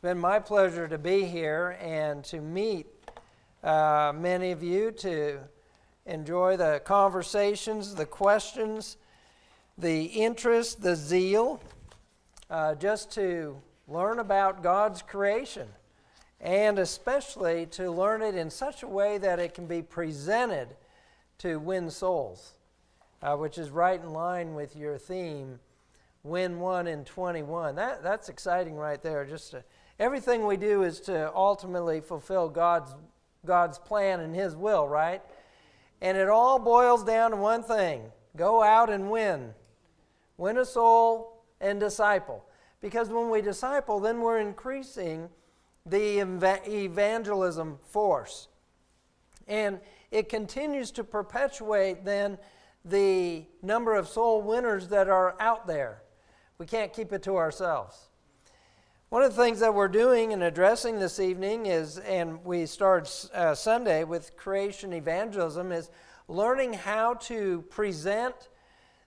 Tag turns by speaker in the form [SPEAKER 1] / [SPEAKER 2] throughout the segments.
[SPEAKER 1] been my pleasure to be here and to meet many of you, to enjoy the conversations, the questions, the interest, the zeal, just to learn about God's creation, and especially to learn it in such a way that it can be presented to win souls, which is right in line with your theme, Win One in 21. That's exciting right there. Everything we do is to ultimately fulfill God's plan and His will, right? And it all boils down to one thing: go out and win. Win a soul and disciple. Because when we disciple, then we're increasing the evangelism force. And it continues to perpetuate then the number of soul winners that are out there. We can't keep it to ourselves. One of the things that we're doing and addressing this evening is, and we started Sunday with creation evangelism, is learning how to present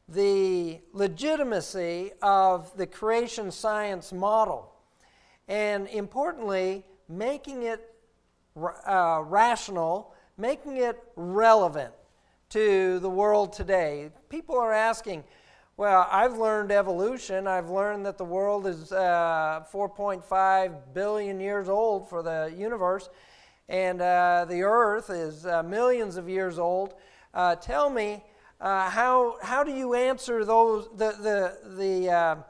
[SPEAKER 1] the legitimacy of the creation science model. And importantly, making it rational, making it relevant to the world today. People are asking, well, I've learned evolution. I've learned that the world is 4.5 billion years old for the universe, and the earth is millions of years old. Tell me, how do you answer the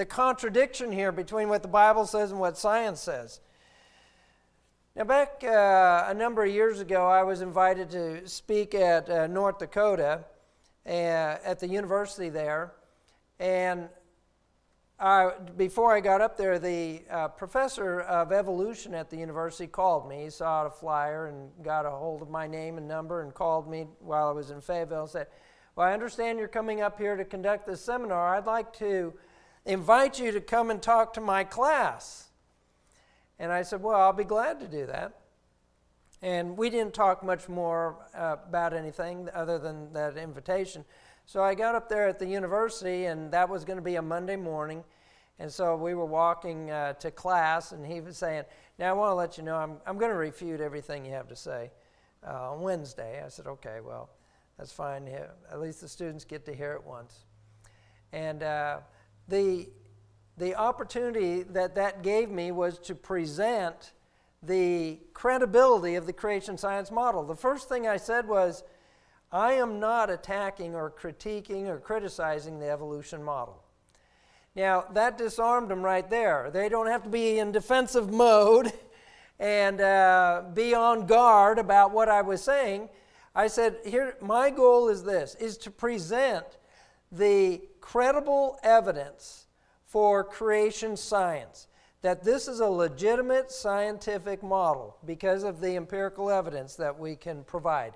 [SPEAKER 1] contradiction here between what the Bible says and what science says? Now, back a number of years ago, I was invited to speak at North Dakota at the university there, and before I got up there, the professor of evolution at the university called me. He saw a flyer and got a hold of my name and number and called me while I was in Fayetteville and said, well, I understand you're coming up here to conduct this seminar. I'd like to invite you to come and talk to my class. And I said, well, I'll be glad to do that. And we didn't talk much more about anything other than that invitation. So I got up there at the university, and that was going to be a Monday morning. And so we were walking to class, and he was saying, now I want to let you know I'm going to refute everything you have to say on Wednesday. I said, okay, well, that's fine. Yeah, at least the students get to hear it once. And the opportunity that gave me was to present the credibility of the creation science model. The first thing I said was, I am not attacking or critiquing or criticizing the evolution model. Now, that disarmed them right there. They don't have to be in defensive mode and be on guard about what I was saying. I said, here, my goal is this, is to present the credible evidence for creation science, that this is a legitimate scientific model because of the empirical evidence that we can provide.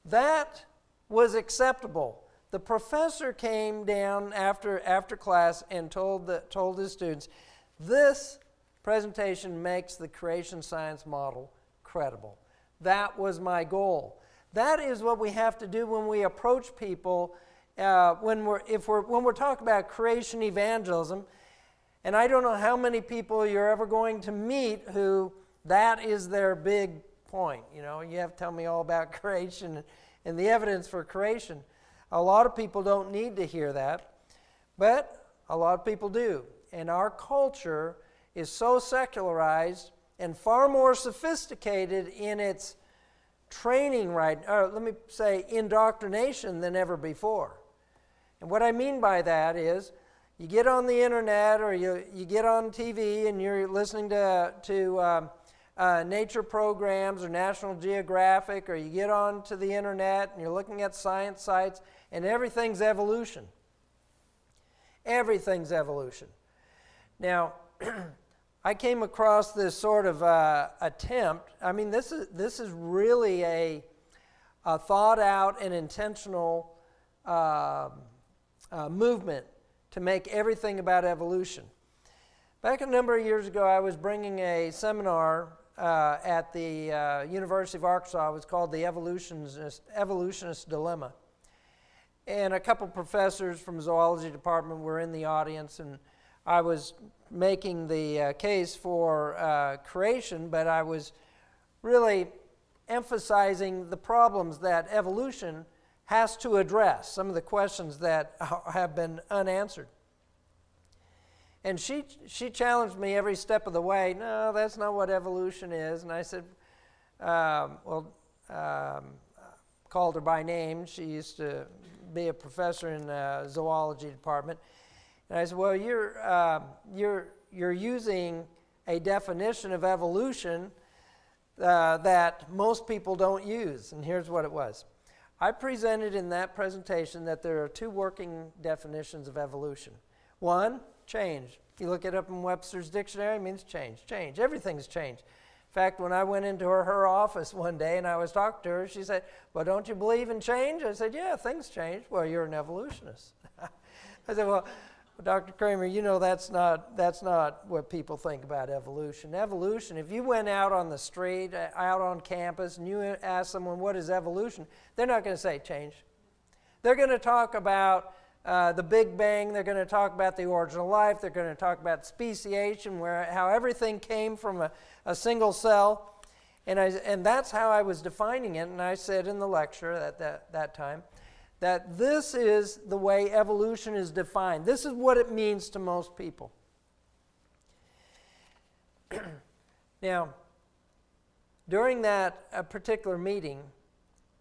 [SPEAKER 1] That was acceptable. The professor came down after class and told his students, this presentation makes the creation science model credible. That was my goal. That is what we have to do when we approach people when we're talking about creation evangelism. And I don't know how many people you're ever going to meet who that is their big point. You know, you have to tell me all about creation and the evidence for creation. A lot of people don't need to hear that, but a lot of people do. And our culture is so secularized and far more sophisticated in its training, let me say indoctrination, than ever before. And what I mean by that is, you get on the internet or you get on TV and you're listening to nature programs or National Geographic, or you get onto the internet and you're looking at science sites, and everything's evolution. Everything's evolution. Now, I came across this sort of attempt. I mean, this is really a thought out and intentional movement to make everything about evolution. Back a number of years ago, I was bringing a seminar at the University of Arkansas. It was called The Evolutionist Dilemma. And a couple professors from the zoology department were in the audience, and I was making the case for creation, but I was really emphasizing the problems that evolution has to address, some of the questions that have been unanswered. And she challenged me every step of the way. No, that's not what evolution is. And I said, called her by name. She used to be a professor in the zoology department. And I said, well, you're using a definition of evolution that most people don't use. And here's what it was. I presented in that presentation that there are two working definitions of evolution. One, change. You look it up in Webster's dictionary, it means change. Change. Everything's changed. In fact, when I went into her office one day and I was talking to her, she said, well, don't you believe in change? I said, yeah, things change. Well, you're an evolutionist. I said, well, Dr. Kramer, you know that's not what people think about evolution. Evolution, if you went out on the street, out on campus, and you asked someone, what is evolution? They're not going to say change. They're going to talk about the Big Bang. They're going to talk about the origin of life. They're going to talk about speciation, how everything came from a single cell. And that's how I was defining it. And I said in the lecture at that time, that this is the way evolution is defined. This is what it means to most people. Now, during that particular meeting,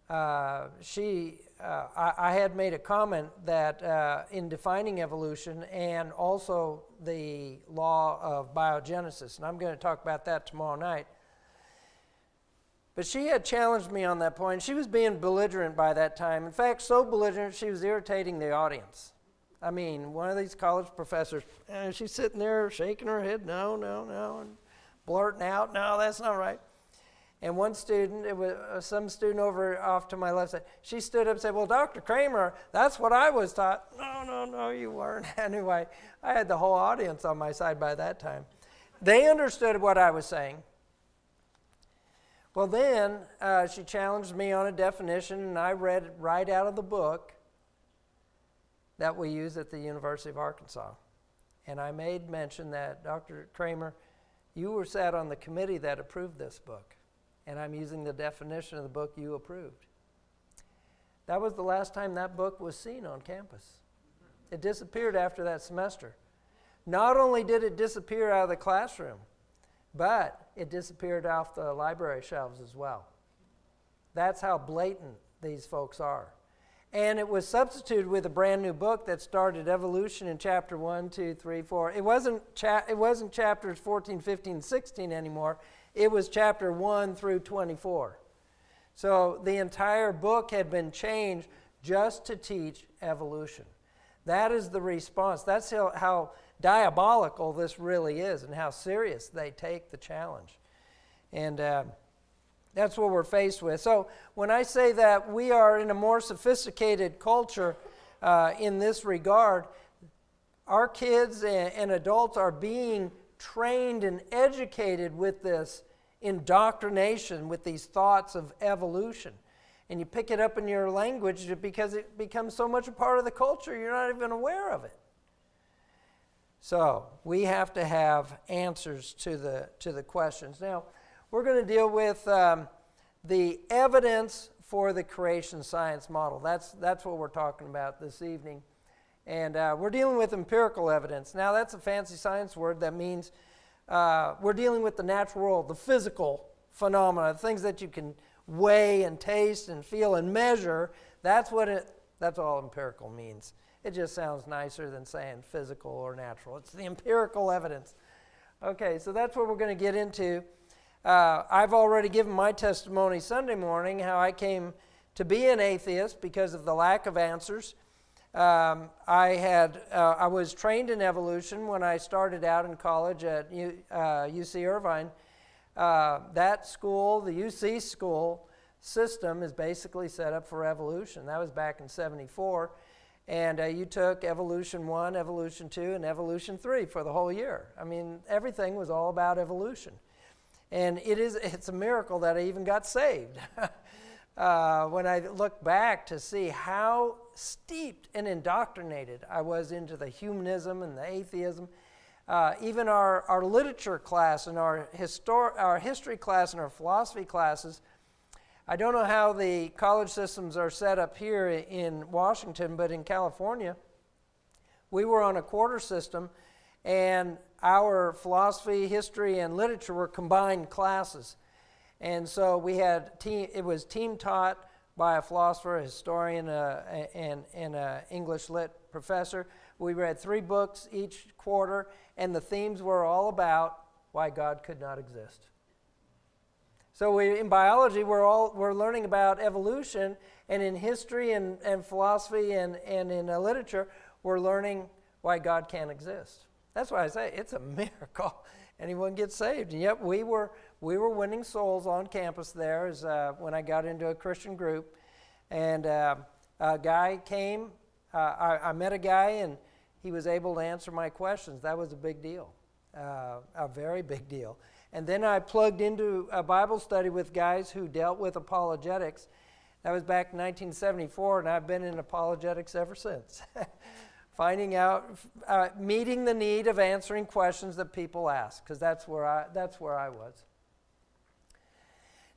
[SPEAKER 1] I had made a comment that in defining evolution and also the law of biogenesis, and I'm going to talk about that tomorrow night. But she had challenged me on that point. She was being belligerent by that time. In fact, so belligerent, she was irritating the audience. I mean, one of these college professors, she's sitting there shaking her head, no, and blurting out, no, that's not right. And one student, it was some student off to my left side, she stood up and said, well, Dr. Kramer, that's what I was taught. No, you weren't. Anyway, I had the whole audience on my side by that time. They understood what I was saying. Well, then she challenged me on a definition, and I read right out of the book that we use at the University of Arkansas. And I made mention that, Dr. Kramer, you were sat on the committee that approved this book, and I'm using the definition of the book you approved. That was the last time that book was seen on campus. It disappeared after that semester. Not only did it disappear out of the classroom, but it disappeared off the library shelves as well. That's how blatant these folks are. And it was substituted with a brand new book that started evolution in chapter 1, 2, 3, 4. It wasn't chapters 14, 15, 16 anymore. It was chapter 1 through 24. So the entire book had been changed just to teach evolution. That is the response. That's how diabolical this really is and how serious they take the challenge. And that's what we're faced with. So when I say that we are in a more sophisticated culture in this regard, our kids and adults are being trained and educated with this indoctrination, with these thoughts of evolution. And you pick it up in your language because it becomes so much a part of the culture, you're not even aware of it. So we have to have answers to the questions. Now, we're going to deal with the evidence for the creation science model. That's what we're talking about this evening. And we're dealing with empirical evidence. Now, that's a fancy science word that means we're dealing with the natural world, the physical phenomena, things that you can weigh and taste and feel and measure. That's all empirical means. It just sounds nicer than saying physical or natural. It's the empirical evidence. Okay, so that's what we're going to get into. I've already given my testimony Sunday morning, how I came to be an atheist because of the lack of answers. I was trained in evolution when I started out in college at UC Irvine. That school, the UC school system, is basically set up for evolution. That was back in '74. And you took Evolution 1, Evolution 2, and Evolution 3 for the whole year. I mean, everything was all about evolution. And it's a miracle that I even got saved. When I look back to see how steeped and indoctrinated I was into the humanism and the atheism, even our literature class and our history class and our philosophy classes. I don't know how the college systems are set up here in Washington, but in California, we were on a quarter system, and our philosophy, history, and literature were combined classes. And so we had it was team taught by a philosopher, a historian, and an English lit professor. We read 3 books each quarter, and the themes were all about why God could not exist. So in biology, we're learning about evolution, and in history and philosophy and in literature, we're learning why God can't exist. That's why I say it's a miracle anyone gets saved. And yet we were winning souls on campus there when I got into a Christian group. And a guy came, I met a guy, and he was able to answer my questions. That was a big deal, a very big deal. And then I plugged into a Bible study with guys who dealt with apologetics. That was back in 1974, and I've been in apologetics ever since. Finding out, meeting the need of answering questions that people ask, because that's where I was.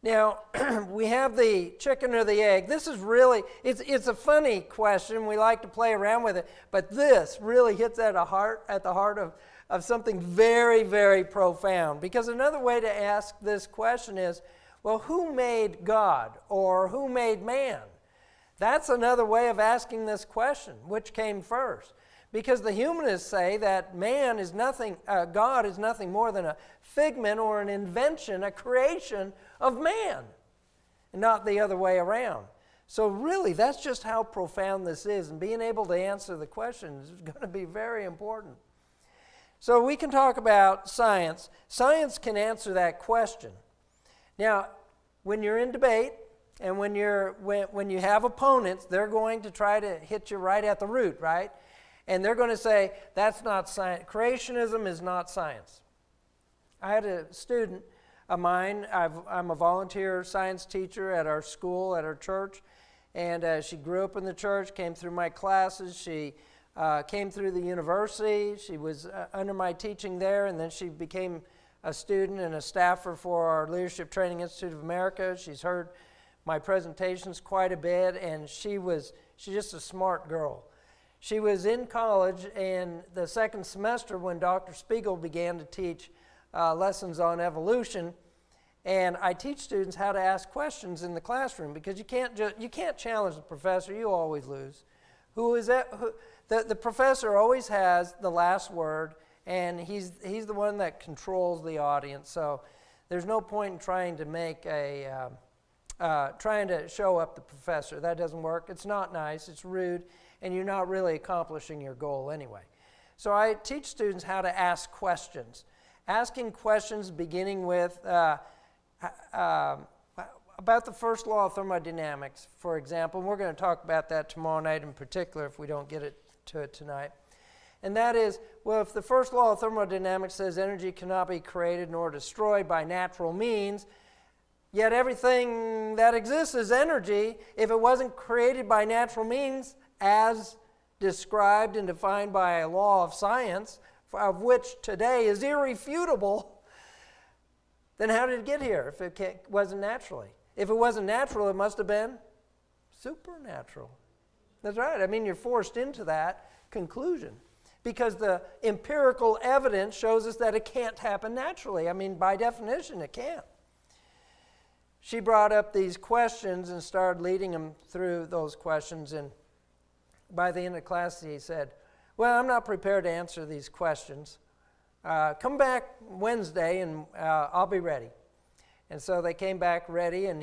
[SPEAKER 1] Now, we have the chicken or the egg. This is really, it's a funny question. We like to play around with it, but this really hits at the heart of something very, very profound. Because another way to ask this question is, well, who made God, or who made man? That's another way of asking this question, which came first. Because the humanists say that man is nothing, God is nothing more than a figment or an invention, a creation of man, and not the other way around. So really, that's just how profound this is, and being able to answer the question is going to be very important. So we can talk about science. Science can answer that question. Now, when you're in debate, and when you have opponents, they're going to try to hit you right at the root, right? And they're going to say, that's not science. Creationism is not science. I had a student of mine, I'm a volunteer science teacher at our school, at our church, and she grew up in the church, came through my classes, she came through the university, she was under my teaching there, and then she became a student and a staffer for our Leadership Training Institute of America. She's heard my presentations quite a bit, and she's just a smart girl. She was in college in the second semester when Dr. Spiegel began to teach lessons on evolution, and I teach students how to ask questions in the classroom, because you can't challenge the professor. You always lose. The professor always has the last word, and he's the one that controls the audience. So there's no point in trying to trying to show up the professor. That doesn't work. It's not nice. It's rude, and you're not really accomplishing your goal anyway. So I teach students how to ask questions. Asking questions beginning with about the first law of thermodynamics, for example. And we're going to talk about that tomorrow night in particular if we don't get to it tonight. And that is, well, if the first law of thermodynamics says energy cannot be created nor destroyed by natural means, yet everything that exists is energy, if it wasn't created by natural means as described and defined by a law of science, of which today is irrefutable, then how did it get here if it wasn't naturally? If it wasn't natural, it must have been supernatural. That's right. I mean, you're forced into that conclusion because the empirical evidence shows us that it can't happen naturally. I mean, by definition, it can't. She brought up these questions and started leading them through those questions, and by the end of class, he said, well, I'm not prepared to answer these questions. Come back Wednesday and I'll be ready. And so they came back ready, and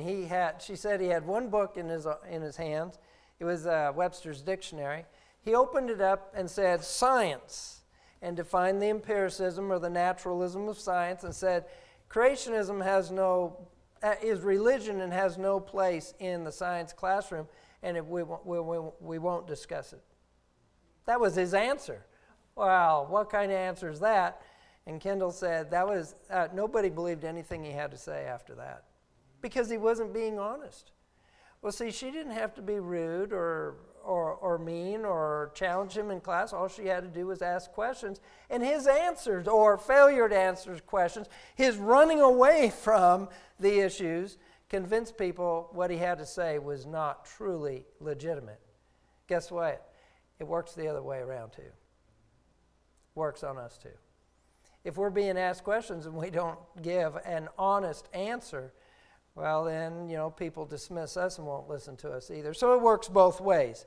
[SPEAKER 1] she said he had one book in his hands. It was Webster's Dictionary. He opened it up and said, science, and defined the empiricism or the naturalism of science, and said, creationism is religion and has no place in the science classroom, and we won't discuss it. That was his answer. Wow, what kind of answer is that? And Kendall said that was nobody believed anything he had to say after that because he wasn't being honest. Well, see, she didn't have to be rude or or mean or challenge him in class. All she had to do was ask questions. And his answers, or failure to answer questions, his running away from the issues, convinced people what he had to say was not truly legitimate. Guess what? It works the other way around too. Works on us too. If we're being asked questions and we don't give an honest answer, well then, people dismiss us and won't listen to us either. So it works both ways.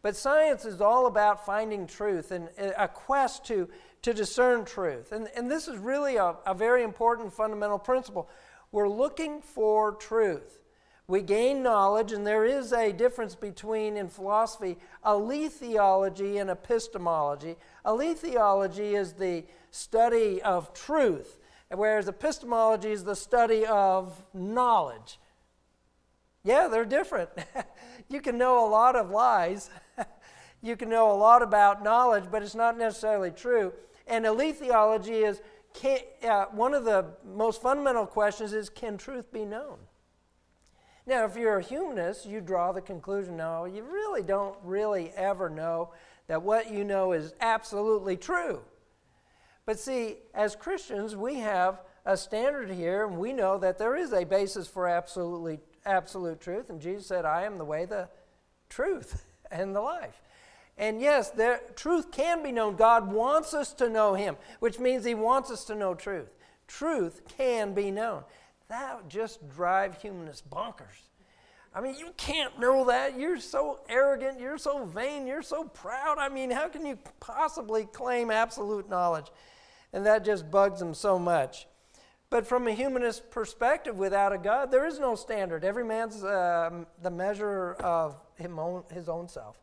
[SPEAKER 1] But science is all about finding truth and a quest to discern truth. And this is really a very important fundamental principle. We're looking for truth. We gain knowledge, and there is a difference between, in philosophy, aletheology and epistemology. Aletheology is the study of truth, whereas epistemology is the study of knowledge. Yeah, they're different. You can know a lot of lies. You can know a lot about knowledge, but it's not necessarily true. And aletheology is, one of the most fundamental questions is, can truth be known? Now, if you're a humanist, you draw the conclusion, no, you really don't really ever know that what you know is absolutely true. But see, as Christians, we have a standard here, and we know that there is a basis for absolute truth. And Jesus said, I am the way, the truth, and the life. And yes, truth can be known. God wants us to know Him, which means He wants us to know truth. Truth can be known. That just drives humanists bonkers. I mean, you can't know that. You're so arrogant. You're so vain. You're so proud. I mean, how can you possibly claim absolute knowledge? And that just bugs them so much. But from a humanist perspective, without a God, there is no standard. Every man's the measure of his own self.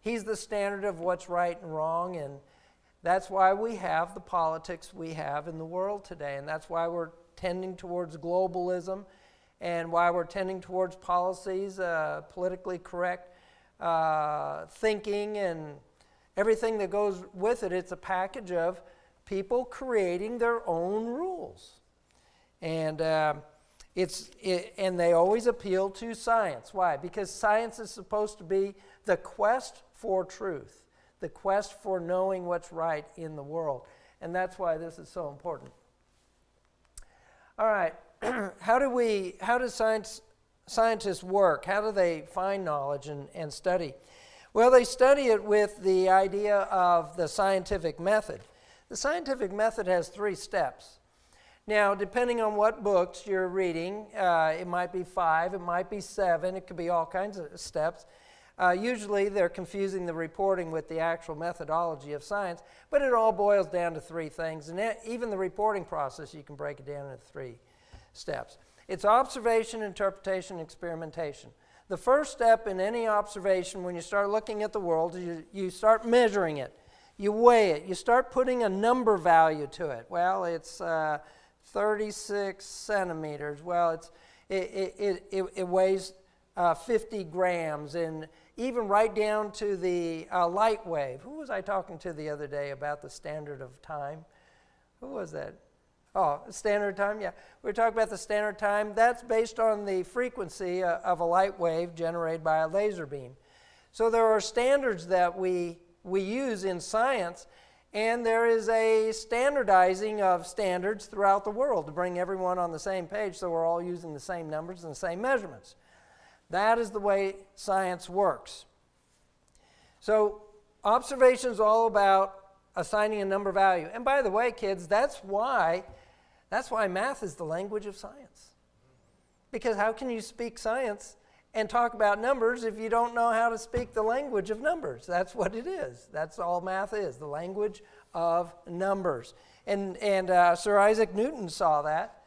[SPEAKER 1] He's the standard of what's right and wrong, and that's why we have the politics we have in the world today, and that's why we're tending towards globalism, and why we're tending towards policies, politically correct thinking, and everything that goes with it. It's a package of people creating their own rules. And and they always appeal to science. Why? Because science is supposed to be the quest for truth, the quest for knowing what's right in the world. And that's why this is so important. All right, how do scientists work? How do they find knowledge and study? Well, they study it with the idea of the scientific method. The scientific method has 3 steps. Now, depending on what books you're reading, it might be 5, it might be 7, it could be all kinds of steps. Usually they're confusing the reporting with the actual methodology of science, but it all boils down to 3 things. And even the reporting process, you can break it down into 3 steps. It's observation, interpretation, experimentation. The first step in any observation, when you start looking at the world, you start measuring it. You weigh it. You start putting a number value to it. Well, it's 36 centimeters. Well, it weighs 50 grams, and even right down to the light wave. Who was I talking to the other day about the standard of time? Who was that? Oh, standard time, yeah. We were talking about the standard time. That's based on the frequency of a light wave generated by a laser beam. So there are standards that we use in science, and there is a standardizing of standards throughout the world to bring everyone on the same page so we're all using the same numbers and the same measurements. That is the way science works. So observation is all about assigning a number value. And by the way, kids, that's why math is the language of science. Because how can you speak science and talk about numbers if you don't know how to speak the language of numbers? That's what it is. That's all math is, the language of numbers. And Sir Isaac Newton saw that.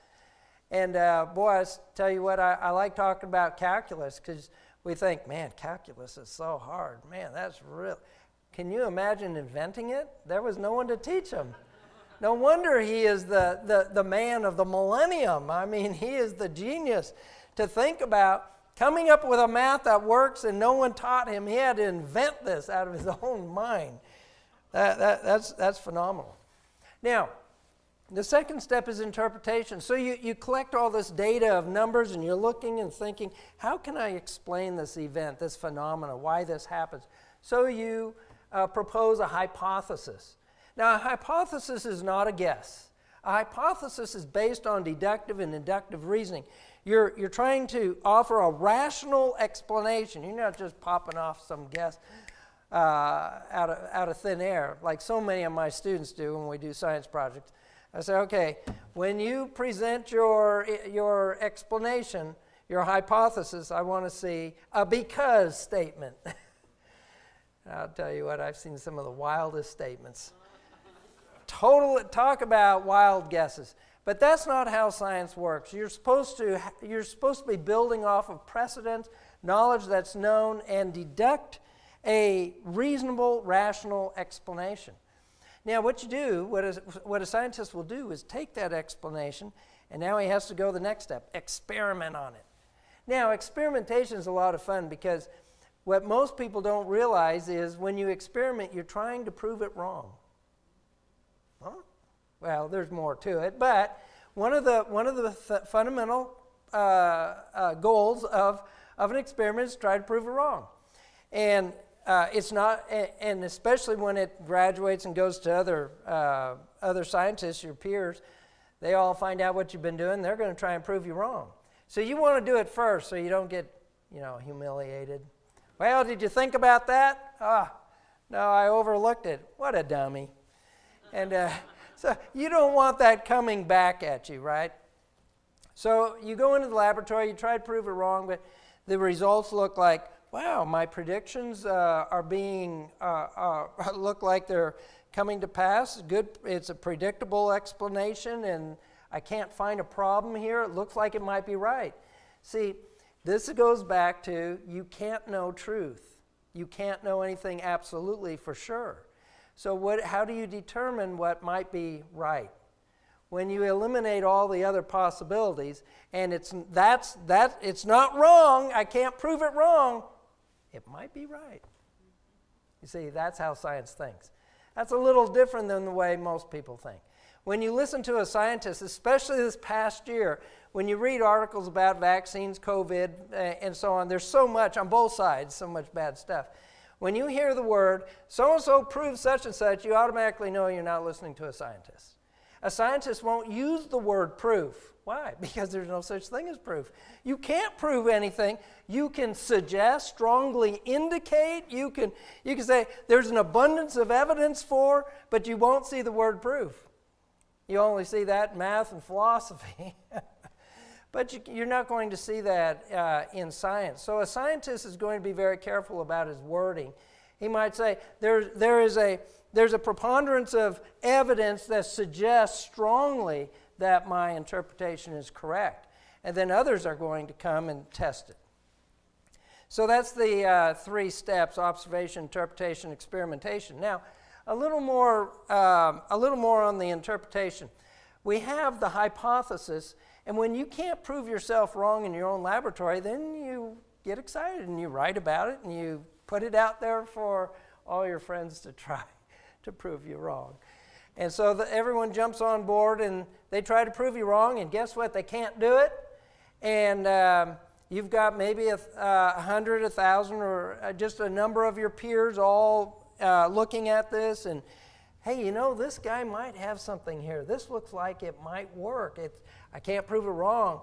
[SPEAKER 1] And boy, I tell you what, I like talking about calculus because we think, man, calculus is so hard. Man, that's real. Can you imagine inventing it? There was no one to teach him. No wonder he is the man of the millennium. I mean, he is the genius to think about coming up with a math that works, and no one taught him. He had to invent this out of his own mind. That's phenomenal. Now, The second step is interpretation. So you collect all this data of numbers and you're looking and thinking, how can I explain this event, this phenomena, why this happens? So you propose a hypothesis. Now, a hypothesis is not a guess. A hypothesis is based on deductive and inductive reasoning. You're trying to offer a rational explanation. You're not just popping off some guess out of thin air, like so many of my students do when we do science projects. I say, okay, when you present your explanation, your hypothesis, I want to see a because statement. I'll tell you what, I've seen some of the wildest statements. Talk about wild guesses. But that's not how science works. You're supposed to be building off of precedent, knowledge that's known, and deduct a reasonable, rational explanation. Now, what a scientist will do is take that explanation, and now he has to go the next step, experiment on it. Now, experimentation is a lot of fun because what most people don't realize is when you experiment, you're trying to prove it wrong. Huh? Well, there's more to it, but one of the fundamental goals of an experiment is to try to prove it wrong. And it's not, and especially when it graduates and goes to other scientists, your peers, they all find out what you've been doing. They're going to try and prove you wrong. So you want to do it first so you don't get, humiliated. Well, did you think about that? No, I overlooked it. What a dummy. And so you don't want that coming back at you, right? So you go into the laboratory, you try to prove it wrong, but the results look like, wow, my predictions look like they're coming to pass. Good, it's a predictable explanation, and I can't find a problem here. It looks like it might be right. See, this goes back to you can't know truth. You can't know anything absolutely for sure. So how do you determine what might be right? When you eliminate all the other possibilities, and it's not wrong, I can't prove it wrong, it might be right. You see, that's how science thinks. That's a little different than the way most people think. When you listen to a scientist, especially this past year, when you read articles about vaccines, COVID, and so on, there's so much on both sides, so much bad stuff. When you hear the word, so-and-so proves such and such, you automatically know you're not listening to a scientist. A scientist won't use the word proof. Why? Because there's no such thing as proof. You can't prove anything. You can suggest, strongly indicate. You can say there's an abundance of evidence for, but you won't see the word proof. You only see that in math and philosophy. But you're not going to see that in science. So a scientist is going to be very careful about his wording. He might say, there's a preponderance of evidence that suggests strongly that my interpretation is correct. And then others are going to come and test it. So that's the 3 steps: observation, interpretation, experimentation. Now, a little more on the interpretation. We have the hypothesis. And when you can't prove yourself wrong in your own laboratory, then you get excited and you write about it and you put it out there for all your friends to try to prove you wrong. And so everyone jumps on board and they try to prove you wrong, and guess what? They can't do it. And you've got maybe 100, 1,000, or just a number of your peers all looking at this and, hey, this guy might have something here. This looks like it might work. I can't prove it wrong.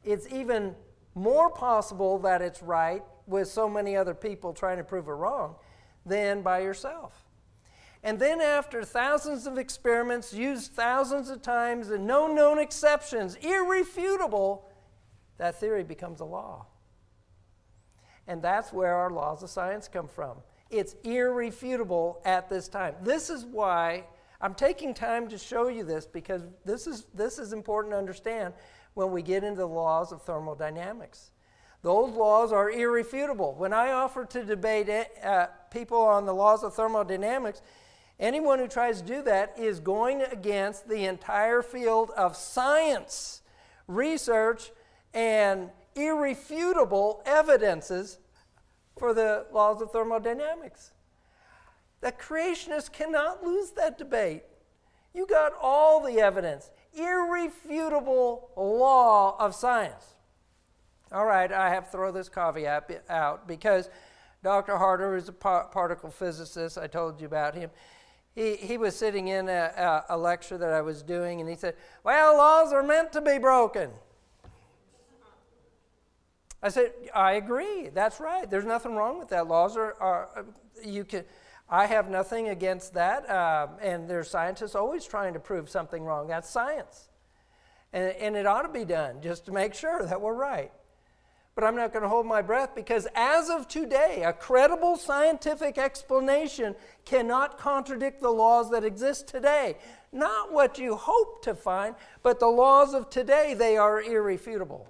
[SPEAKER 1] It's even more possible that it's right with so many other people trying to prove it wrong than by yourself. And then after thousands of experiments used thousands of times and no known exceptions, irrefutable, that theory becomes a law. And that's where our laws of science come from. It's irrefutable at this time. This is why I'm taking time to show you this, because this is important to understand when we get into the laws of thermodynamics. Those laws are irrefutable. When I offer to debate people on the laws of thermodynamics, anyone who tries to do that is going against the entire field of science, research, and irrefutable evidences for the laws of thermodynamics. The creationists cannot lose that debate. You got all the evidence. Irrefutable law of science. All right, I have to throw this caveat out because Dr. Harder is a particle physicist. I told you about him. He was sitting in a lecture that I was doing, and he said, well, laws are meant to be broken. I said, I agree. That's right. There's nothing wrong with that. Laws are you can. I have nothing against that. And there's scientists always trying to prove something wrong. That's science. And it ought to be done just to make sure that we're right. But I'm not going to hold my breath because as of today, a credible scientific explanation cannot contradict the laws that exist today. Not what you hope to find, but the laws of today, they are irrefutable.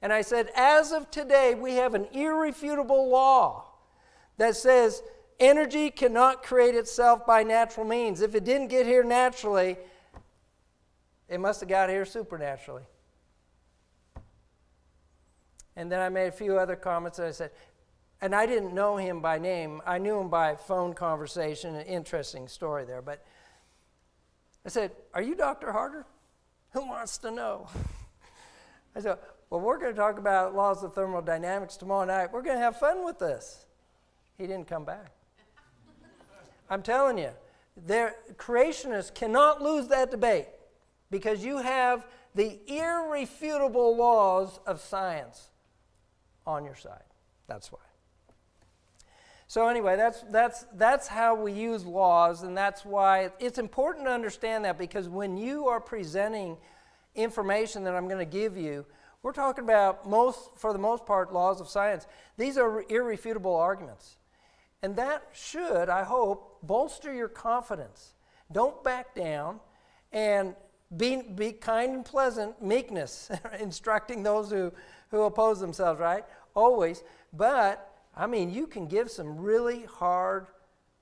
[SPEAKER 1] And I said, as of today, we have an irrefutable law that says energy cannot create itself by natural means. If it didn't get here naturally, it must have got here supernaturally. And then I made a few other comments, and I said, and I didn't know him by name. I knew him by phone conversation, an interesting story there. But I said, are you Dr. Harder? Who wants to know? I said, well, we're going to talk about laws of thermodynamics tomorrow night. We're going to have fun with this. He didn't come back. I'm telling you, creationists cannot lose that debate because you have the irrefutable laws of science on your side. That's why. So anyway, that's how we use laws, and that's why it's important to understand that, because when you are presenting information that I'm going to give you, we're talking about, for the most part, laws of science. These are irrefutable arguments. And that should, I hope, bolster your confidence. Don't back down, and be kind and pleasant, meekness, instructing those who oppose themselves, right? Always. But, I mean, you can give some really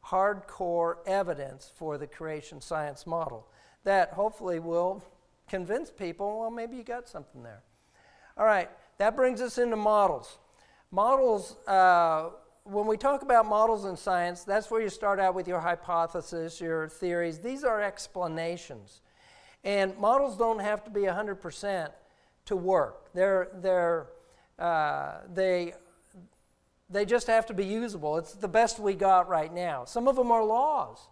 [SPEAKER 1] hardcore evidence for the creation science model that hopefully will convince people, well, maybe you got something there. All right, that brings us into models. Models, when we talk about models in science, that's where you start out with your hypothesis, your theories. These are explanations. And models don't have to be 100% to work. They just have to be usable. It's the best we got right now. Some of them are laws,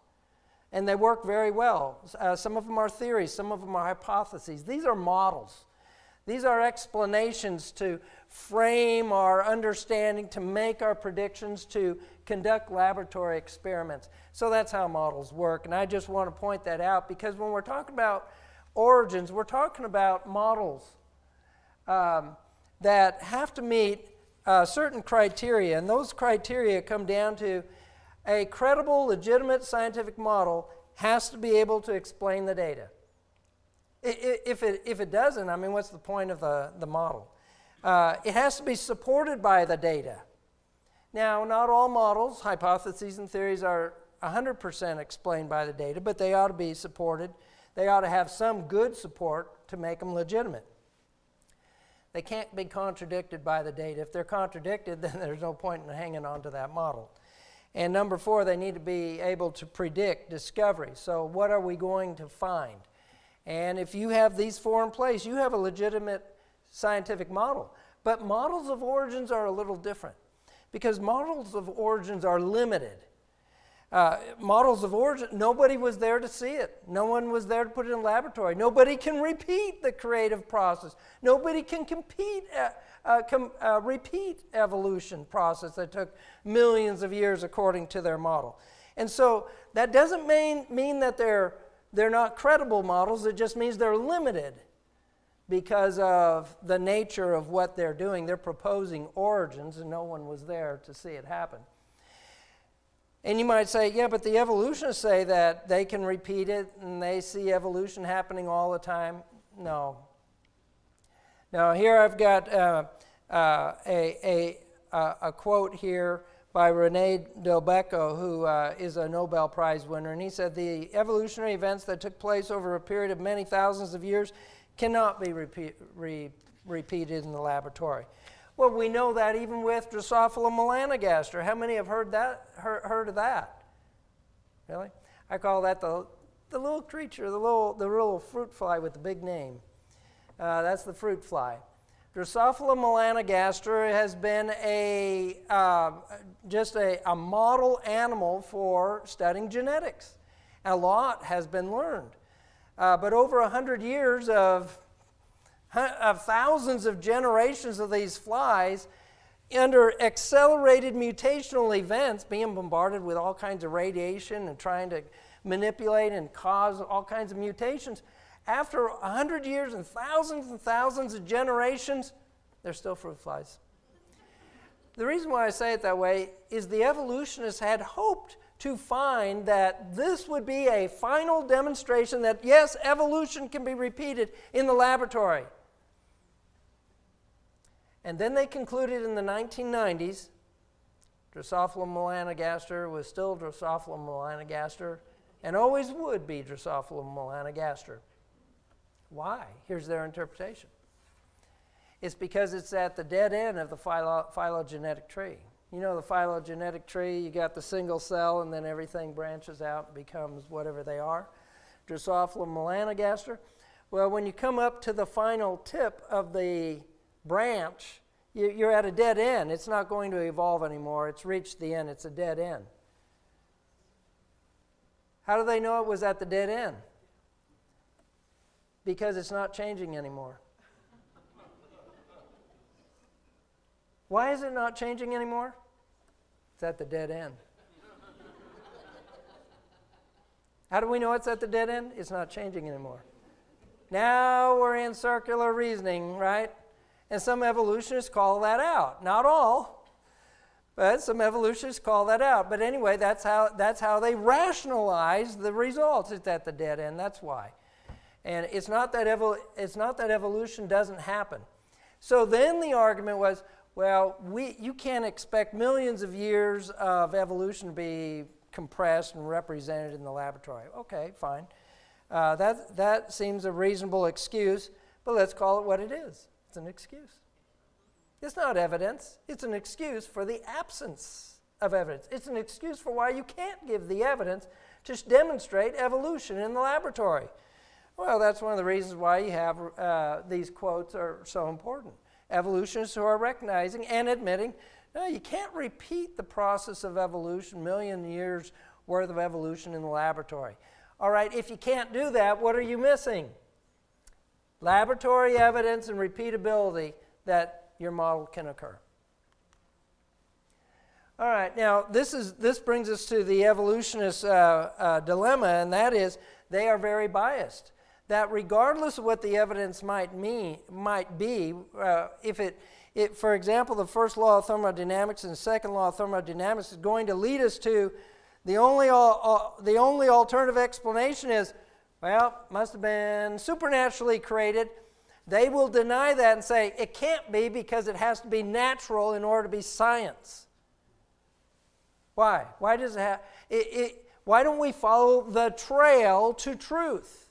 [SPEAKER 1] and they work very well. Some of them are theories. Some of them are hypotheses. These are models. These are explanations to frame our understanding, to make our predictions, to conduct laboratory experiments. So that's how models work. And I just want to point that out because when we're talking about origins, we're talking about models that have to meet certain criteria. And those criteria come down to a credible, legitimate scientific model has to be able to explain the data. If it doesn't, I mean, what's the point of the model? It has to be supported by the data. Now, not all models, hypotheses, and theories are 100% explained by the data, but they ought to be supported. They ought to have some good support to make them legitimate. They can't be contradicted by the data. If they're contradicted, then there's no point in hanging on to that model. And number 4, they need to be able to predict discovery. So what are we going to find? And if you have these 4 in place, you have a legitimate scientific model. But models of origins are a little different because models of origins are limited. Models of origin, nobody was there to see it. No one was there to put it in a laboratory. Nobody can repeat the creative process. Nobody can repeat evolution process that took millions of years according to their model. And so that doesn't mean that they're not credible models. It just means they're limited because of the nature of what they're doing. They're proposing origins, and no one was there to see it happen. And you might say, yeah, but the evolutionists say that they can repeat it and they see evolution happening all the time. No. Now, here I've got a quote here by René Delbecq, who is a Nobel Prize winner, and he said, the evolutionary events that took place over a period of many thousands of years cannot be repeated in the laboratory. Well, we know that even with Drosophila melanogaster. How many have heard of that? Really? I call that the the little creature, the little fruit fly with the big name. That's the fruit fly. Drosophila melanogaster has been just a model animal for studying genetics. A lot has been learned. But over 100 years of thousands of generations of these flies, under accelerated mutational events, being bombarded with all kinds of radiation and trying to manipulate and cause all kinds of mutations, after 100 years and thousands of generations, they're still fruit flies. The reason why I say it that way is the evolutionists had hoped to find that this would be a final demonstration that, yes, evolution can be repeated in the laboratory. And then they concluded in the 1990s, Drosophila melanogaster was still Drosophila melanogaster and always would be Drosophila melanogaster. Why? Here's their interpretation. It's because it's at the dead end of the phylogenetic tree. You know the phylogenetic tree, you got the single cell and then everything branches out and becomes whatever they are. Drosophila melanogaster. Well, when you come up to the final tip of the branch, you're at a dead end. It's not going to evolve anymore. It's reached the end. It's a dead end. How do they know it was at the dead end? Because it's not changing anymore. Why is it not changing anymore? It's at the dead end. How do we know it's at the dead end? It's not changing anymore. Now we're in circular reasoning, right? And some evolutionists call that out. Not all, but some evolutionists call that out. But anyway, that's how they rationalize the results. It's at the dead end. That's why. And it's not that evolution doesn't happen. So then the argument was, well, you can't expect millions of years of evolution to be compressed and represented in the laboratory. Okay, fine. That seems a reasonable excuse, but let's call it what it is. It's an excuse. It's not evidence. It's an excuse for the absence of evidence. It's an excuse for why you can't give the evidence to demonstrate evolution in the laboratory. Well, that's one of the reasons why you have these quotes are so important. Evolutionists who are recognizing and admitting, no, you can't repeat the process of evolution, million years worth of evolution in the laboratory. All right, if you can't do that, what are you missing? Laboratory evidence and repeatability that your model can occur. All right, now this brings us to the evolutionist dilemma, and that is they are very biased. That regardless of what the evidence might be, for example, the first law of thermodynamics and the second law of thermodynamics is going to lead us to the only alternative explanation is, well, must have been supernaturally created. They will deny that and say it can't be because it has to be natural in order to be science. Why? Why does it have? Why don't we follow the trail to truth?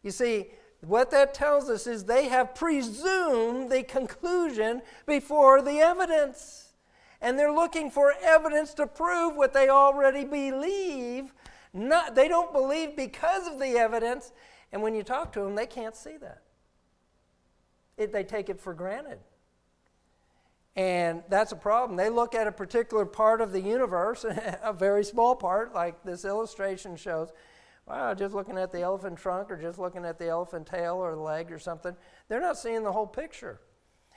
[SPEAKER 1] You see, what that tells us is they have presumed the conclusion before the evidence. And they're looking for evidence to prove what they already believe. They don't believe because of the evidence. And when you talk to them, they can't see that. They take it for granted. And that's a problem. They look at a particular part of the universe, a very small part, like this illustration shows. Wow, just looking at the elephant trunk or just looking at the elephant tail or the leg or something. They're not seeing the whole picture.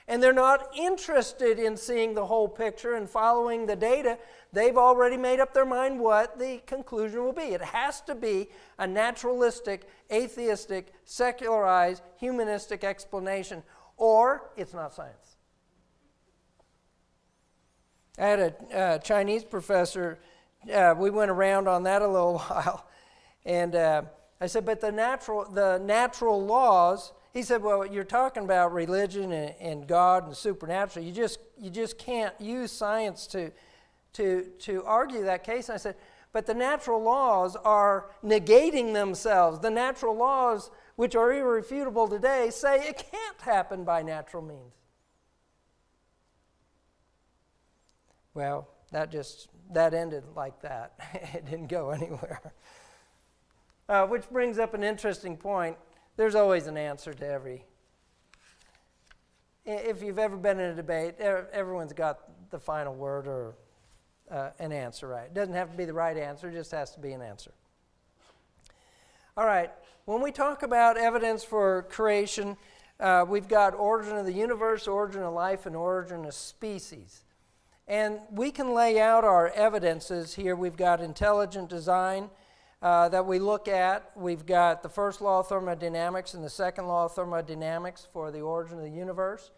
[SPEAKER 1] And they're not interested in seeing the whole picture and following the data. They've already made up their mind what the conclusion will be. It has to be a naturalistic, atheistic, secularized, humanistic explanation, or it's not science. I had a Chinese professor, we went around on that a little while, and I said, but the natural laws, he said, well, you're talking about religion and God and supernatural. You just can't use science to argue that case. And I said, but the natural laws are negating themselves. The natural laws, which are irrefutable today, say it can't happen by natural means. Well, that ended like that. It didn't go anywhere. Which brings up an interesting point. There's always an answer to every. If you've ever been in a debate, everyone's got the final word or an answer, right? It doesn't have to be the right answer, it just has to be an answer. All right, when we talk about evidence for creation, we've got origin of the universe, origin of life, and origin of species. And we can lay out our evidences here. We've got intelligent design that we look at. We've got the first law of thermodynamics and the second law of thermodynamics for the origin of the universe.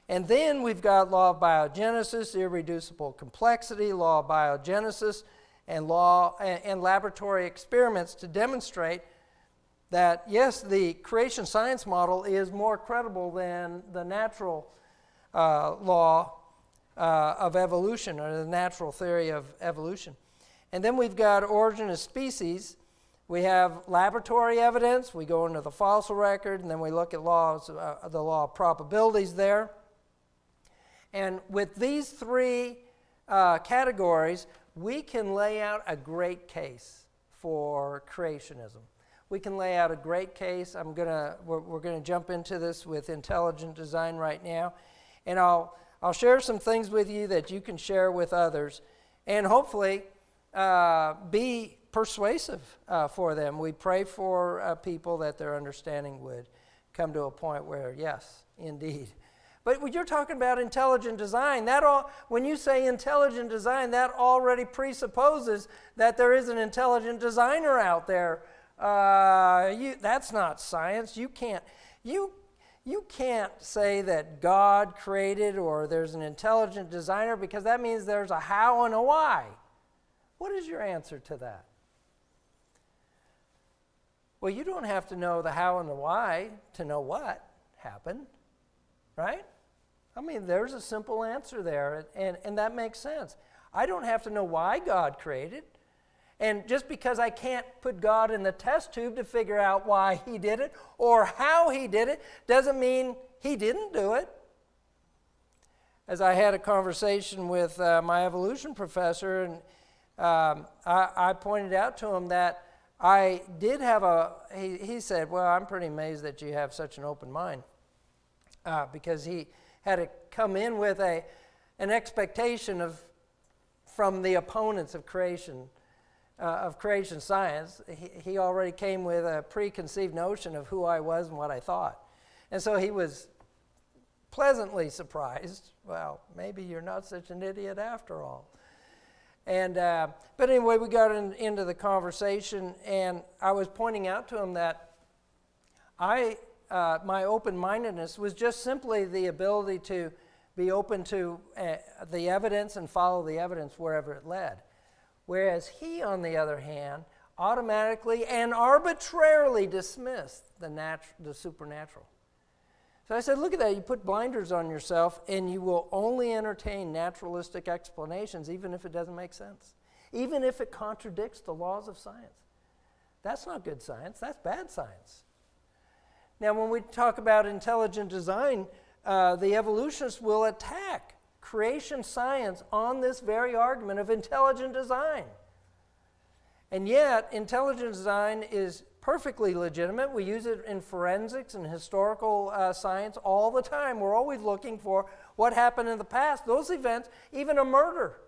[SPEAKER 1] And then we've got law of biogenesis, irreducible complexity, law of biogenesis, and laboratory experiments to demonstrate that, yes, the creation science model is more credible than the natural law of evolution, or the natural theory of evolution. And then we've got origin of species. We have laboratory evidence. We go into the fossil record, and then we look at the law of probabilities there. And with these three categories, we can lay out a great case for creationism. We can lay out a great case. We're going to jump into this with intelligent design right now. And I'll share some things with you that you can share with others and hopefully be persuasive for them. We pray for people that their understanding would come to a point where, yes, indeed. But when you're talking about intelligent design, when you say intelligent design, that already presupposes that there is an intelligent designer out there. That's not science. You can't say that God created or there's an intelligent designer, because that means there's a how and a why. What is your answer to that? Well, you don't have to know the how and the why to know what happened, right? I mean, there's a simple answer there, and that makes sense. I don't have to know why God created. And just because I can't put God in the test tube to figure out why he did it or how he did it doesn't mean he didn't do it. As I had a conversation with my evolution professor, and I pointed out to him that I did have he said, well, I'm pretty amazed that you have such an open mind, because he had to come in with an expectation from the opponents of creation science. He already came with a preconceived notion of who I was and what I thought. And so he was pleasantly surprised. Well, maybe you're not such an idiot after all. And but anyway, we got into the conversation, and I was pointing out to him that my open-mindedness was just simply the ability to be open to the evidence and follow the evidence wherever it led. Whereas he, on the other hand, automatically and arbitrarily dismissed the supernatural. So I said, look at that. You put blinders on yourself, and you will only entertain naturalistic explanations, even if it doesn't make sense, even if it contradicts the laws of science. That's not good science. That's bad science. Now, when we talk about intelligent design, the evolutionists will attack creation science on this very argument of intelligent design. And yet, intelligent design is perfectly legitimate. We use it in forensics and historical science all the time. We're always looking for what happened in the past. Those events, even a murder.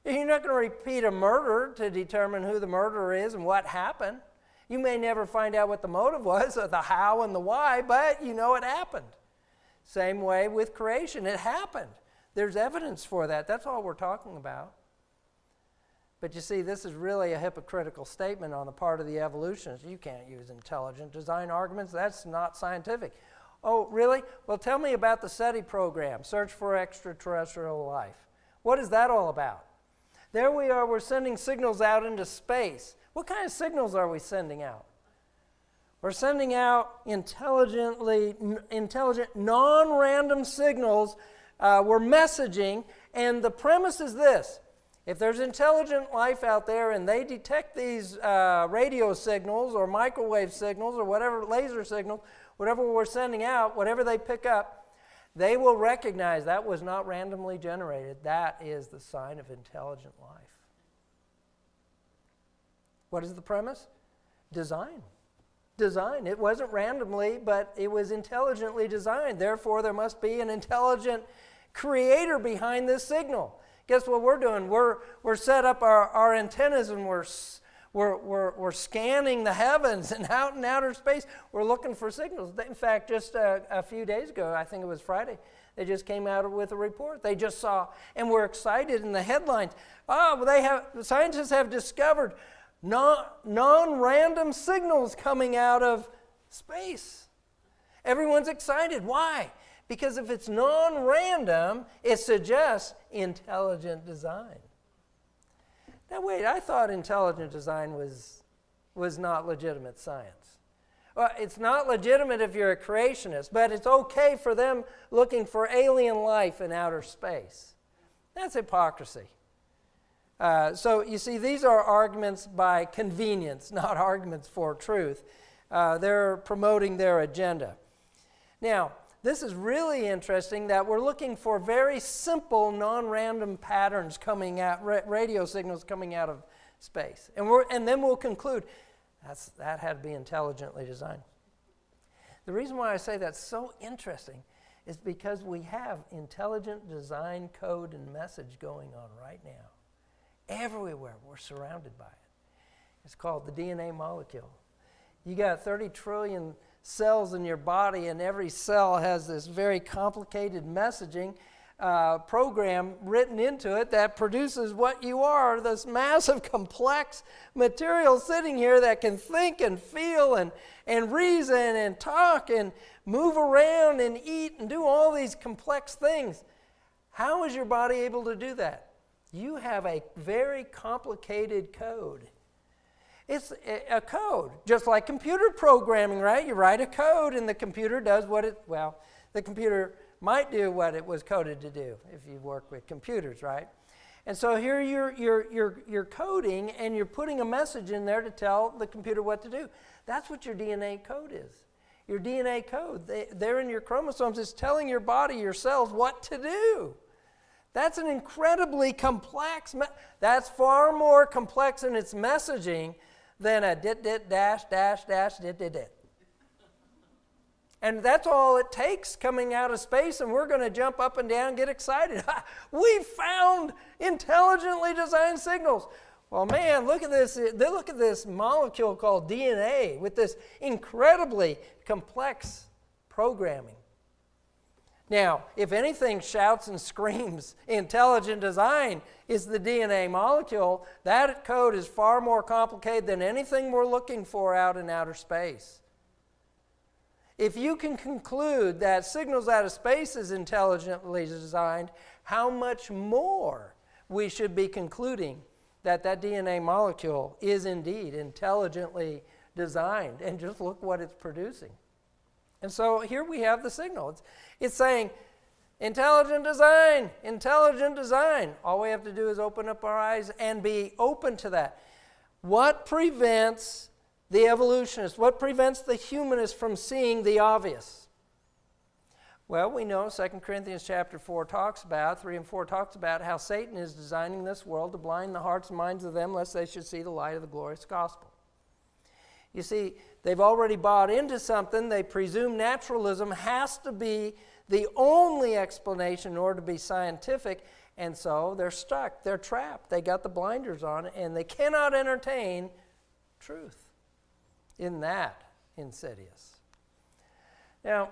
[SPEAKER 1] You're not going to repeat a murder to determine who the murderer is and what happened. You may never find out what the motive was, or the how and the why, but you know it happened. Same way with creation. It happened. There's evidence for that. That's all we're talking about. But you see, this is really a hypocritical statement on the part of the evolutionists. You can't use intelligent design arguments. That's not scientific. Oh, really? Well, tell me about the SETI program, Search for Extraterrestrial Life. What is that all about? There we are, we're sending signals out into space. What kind of signals are we sending out? We're sending out intelligent, non-random signals. We're messaging, and the premise is this. If there's intelligent life out there and they detect these radio signals or microwave signals or whatever, laser signals, whatever we're sending out, whatever they pick up, they will recognize that was not randomly generated. That is the sign of intelligent life. What is the premise? Design. It wasn't randomly, but it was intelligently designed. Therefore, there must be an intelligent creator behind this signal. Guess what we're doing? We're set up our antennas, and we're scanning the heavens and out in outer space. We're looking for signals. In fact, just a few days ago, I think it was Friday, they just came out with a report. They just saw, and we're excited in the headlines. Scientists have discovered non-random signals coming out of space. Everyone's excited. Why? Because if it's non-random, it suggests intelligent design. Now wait, I thought intelligent design was not legitimate science. Well, it's not legitimate if you're a creationist, but it's okay for them looking for alien life in outer space. That's hypocrisy. So you see, these are arguments by convenience, not arguments for truth. They're promoting their agenda. Now, this is really interesting that we're looking for very simple, non-random patterns coming out, radio signals coming out of space. And then we'll conclude, that had to be intelligently designed. The reason why I say that's so interesting is because we have intelligent design code and message going on right now. Everywhere, we're surrounded by it. It's called the DNA molecule. You got 30 trillion cells in your body, and every cell has this very complicated messaging program written into it that produces what you are, this massive complex material sitting here that can think and feel and reason and talk and move around and eat and do all these complex things. How is your body able to do that? You have a very complicated code. It's a code, just like computer programming, right? You write a code and the computer does the computer might do what it was coded to do if you work with computers, right? And so here you're coding and you're putting a message in there to tell the computer what to do. That's what your DNA code is. Your DNA code, they're in your chromosomes, is telling your body, your cells, what to do. That's an incredibly complex, that's far more complex in its messaging than a dit dash dit. And that's all it takes coming out of space, and we're going to jump up and down and get excited. We found intelligently designed signals. Well, man, look at this molecule called DNA with this incredibly complex programming. Now, if anything shouts and screams intelligent design is the DNA molecule, that code is far more complicated than anything we're looking for out in outer space. If you can conclude that signals out of space is intelligently designed, how much more we should be concluding that DNA molecule is indeed intelligently designed, and just look what it's producing. And so here we have the signal. It's saying, intelligent design, intelligent design. All we have to do is open up our eyes and be open to that. What prevents the evolutionist, what prevents the humanist from seeing the obvious? Well, we know 2 Corinthians chapter 4 talks about, 3 and 4 talks about how Satan is designing this world to blind the hearts and minds of them lest they should see the light of the glorious gospel. You see, they've already bought into something. They presume naturalism has to be the only explanation in order to be scientific, and so they're stuck, they're trapped, they got the blinders on, and they cannot entertain truth. Isn't that insidious? Now,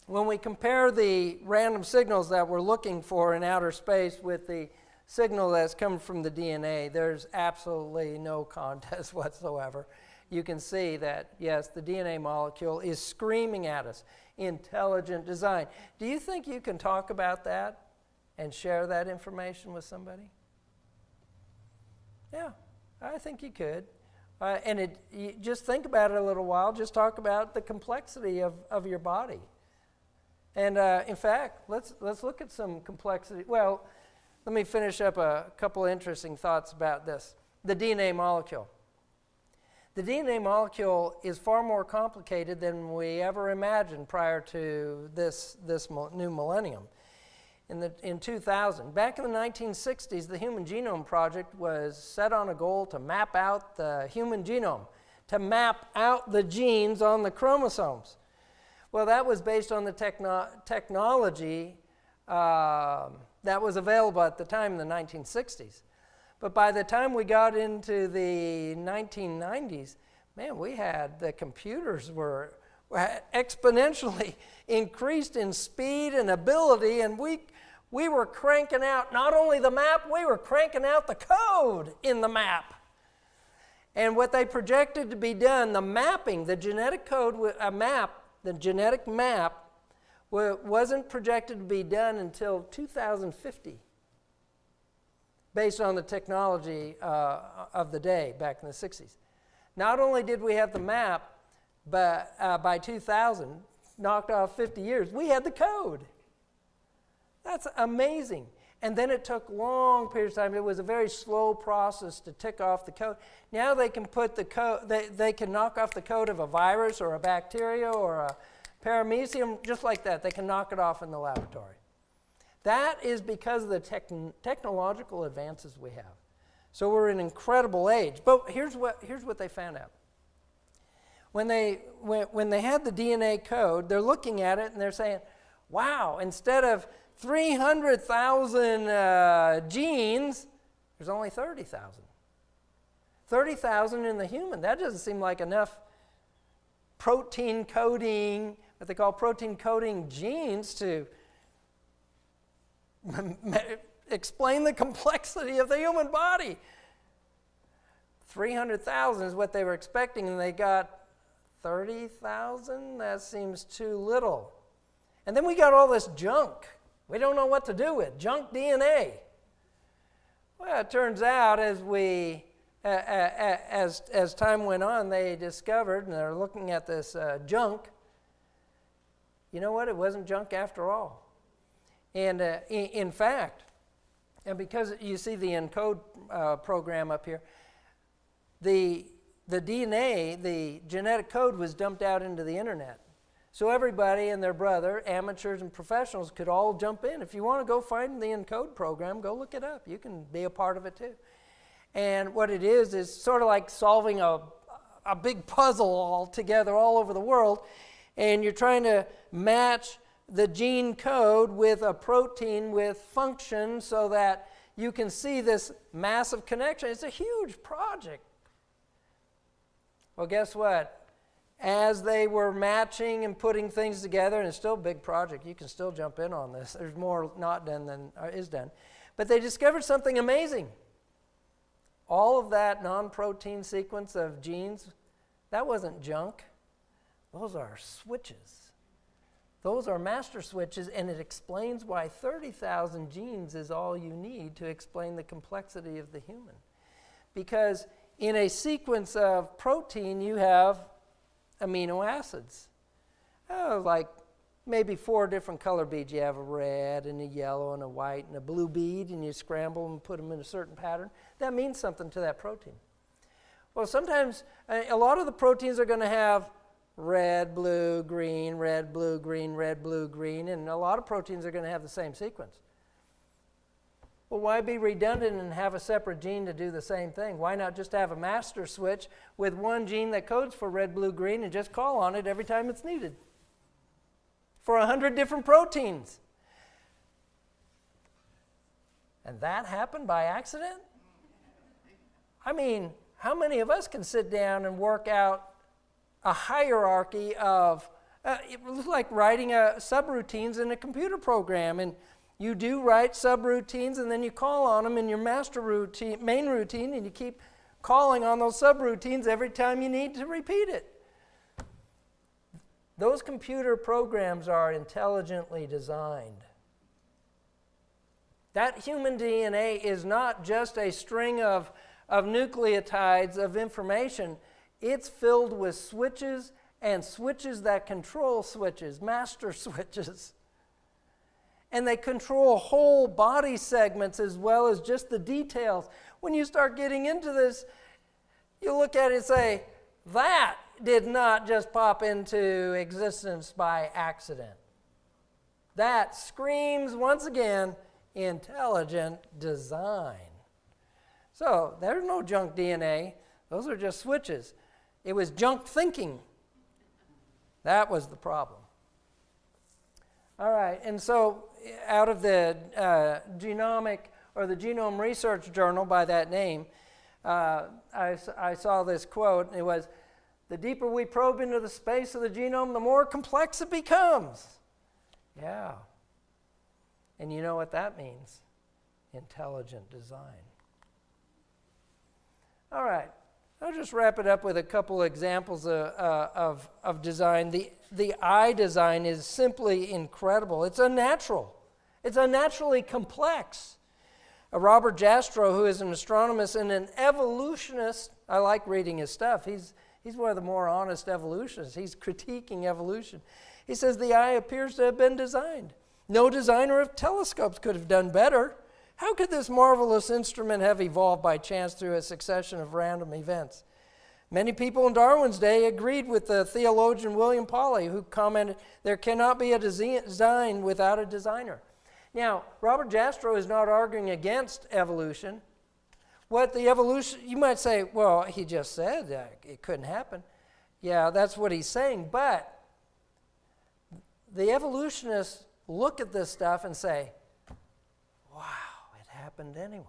[SPEAKER 1] when we compare the random signals that we're looking for in outer space with the signal that's coming from the DNA, there's absolutely no contest whatsoever. You can see that, yes, the DNA molecule is screaming at us, intelligent design. Do you think you can talk about that and share that information with somebody? Yeah, I think you could. You just think about it a little while. Just talk about the complexity of your body. And in fact, let's look at some complexity. Well, let me finish up a couple of interesting thoughts about this. The DNA molecule. The DNA molecule is far more complicated than we ever imagined prior to this new millennium. In 2000, back in the 1960s, the Human Genome Project was set on a goal to map out the human genome, to map out the genes on the chromosomes. Well, that was based on the technology that was available at the time in the 1960s. But by the time we got into the 1990s, man, the computers were exponentially increased in speed and ability, and we were cranking out not only the map, we were cranking out the code in the map. And what they projected to be done, the mapping, the genetic code, the genetic map wasn't projected to be done until 2050, based on the technology of the day back in the 60s. Not only did we have the map, but by 2000, knocked off 50 years, we had the code. That's amazing. And then it took long periods of time. It was a very slow process to tick off the code. Now they can put the code, they can knock off the code of a virus or a bacteria or a paramecium, just like that. They can knock it off in the laboratory. That is because of the technological advances we have. So we're in an incredible age. But here's what they found out. When they had the DNA code, they're looking at it and they're saying, wow, instead of 300,000 genes, there's only 30,000. 30,000 in the human. That doesn't seem like enough protein coding, what they call protein coding genes to explain the complexity of the human body. 300,000 is what they were expecting, and they got 30,000? That seems too little. And then we got all this junk. We don't know what to do with junk DNA. Well, it turns out as time went on, they discovered, and they're looking at this junk. You know what? It wasn't junk after all. And in fact, and because you see the ENCODE program up here, the DNA, the genetic code, was dumped out into the internet. So everybody and their brother, amateurs and professionals, could all jump in. If you want to go find the ENCODE program, go look it up. You can be a part of it too. And what it is sort of like solving a big puzzle all together all over the world. And you're trying to match the gene code with a protein with function so that you can see this massive connection. It's a huge project. Well, guess what? As they were matching and putting things together, and it's still a big project, you can still jump in on this. There's more not done than is done. But they discovered something amazing. All of that non-protein sequence of genes, that wasn't junk. Those are switches. Those are master switches, and it explains why 30,000 genes is all you need to explain the complexity of the human. Because in a sequence of protein, you have amino acids. Like maybe 4 different color beads. You have a red and a yellow and a white and a blue bead, and you scramble them and put them in a certain pattern. That means something to that protein. Well, sometimes a lot of the proteins are going to have red, blue, green, red, blue, green, red, blue, green, and a lot of proteins are going to have the same sequence. Well, why be redundant and have a separate gene to do the same thing? Why not just have a master switch with one gene that codes for red, blue, green and just call on it every time it's needed for 100 different proteins? And that happened by accident? I mean, how many of us can sit down and work out a hierarchy of, it was like writing subroutines in a computer program, and you do write subroutines and then you call on them in your master routine, main routine, and you keep calling on those subroutines every time you need to repeat it. Those computer programs are intelligently designed. That human DNA is not just a string of nucleotides of information. It's filled with switches and switches that control switches, master switches. And they control whole body segments as well as just the details. When you start getting into this, you look at it and say, that did not just pop into existence by accident. That screams, once again, intelligent design. So there's no junk DNA. Those are just switches. It was junk thinking. That was the problem. All right, and so out of the genomic or the Genome Research Journal by that name, I saw this quote, and it was, "The deeper we probe into the space of the genome, the more complex it becomes." Yeah. And you know what that means? Intelligent design. All right. I'll just wrap it up with a couple examples of design. The eye design is simply incredible. It's unnatural. It's unnaturally complex. Robert Jastrow, who is an astronomist and an evolutionist, I like reading his stuff. He's one of the more honest evolutionists. He's critiquing evolution. He says the eye appears to have been designed. No designer of telescopes could have done better. How could this marvelous instrument have evolved by chance through a succession of random events? Many people in Darwin's day agreed with the theologian William Pauly, who commented, "There cannot be a design without a designer." Now, Robert Jastrow is not arguing against evolution. What the evolution, you might say, well, he just said that it couldn't happen. Yeah, that's what he's saying, but the evolutionists look at this stuff and say, wow, it happened anyway.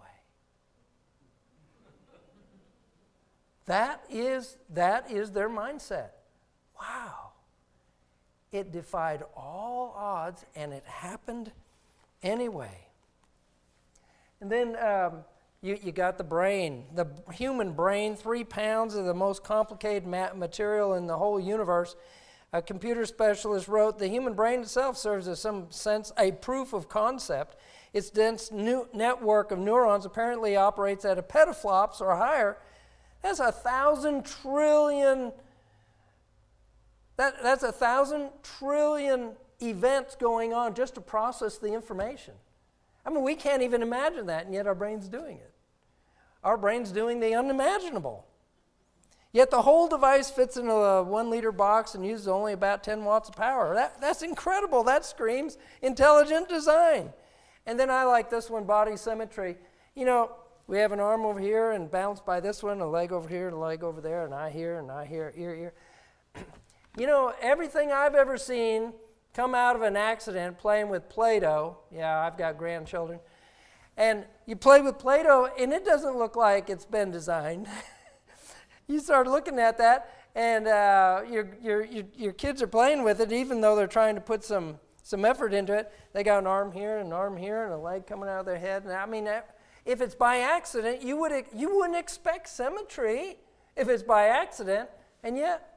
[SPEAKER 1] That is their mindset. Wow. It defied all odds and it happened anyway. And then you got the brain. The human brain, 3 pounds of the most complicated material in the whole universe. A computer specialist wrote, "The human brain itself serves as some sense a proof of concept. Its dense network of neurons apparently operates at a petaflops or higher." That's 1,000 trillion. That's 1,000 trillion events going on just to process the information. I mean, we can't even imagine that, and yet our brain's doing it. Our brain's doing the unimaginable. Yet the whole device fits into a 1-liter box and uses only about 10 watts of power. That's incredible. That screams intelligent design. And then I like this one, body symmetry. You know, we have an arm over here and balanced by this one, a leg over here, and a leg over there, and eye here, ear. You know, everything I've ever seen come out of an accident playing with Play-Doh. Yeah, I've got grandchildren. And you play with Play-Doh, and it doesn't look like it's been designed. You start looking at that, and your kids are playing with it, even though they're trying to put some effort into it. They got an arm here, and a leg coming out of their head. And I mean, if it's by accident, you wouldn't expect symmetry if it's by accident, and yet,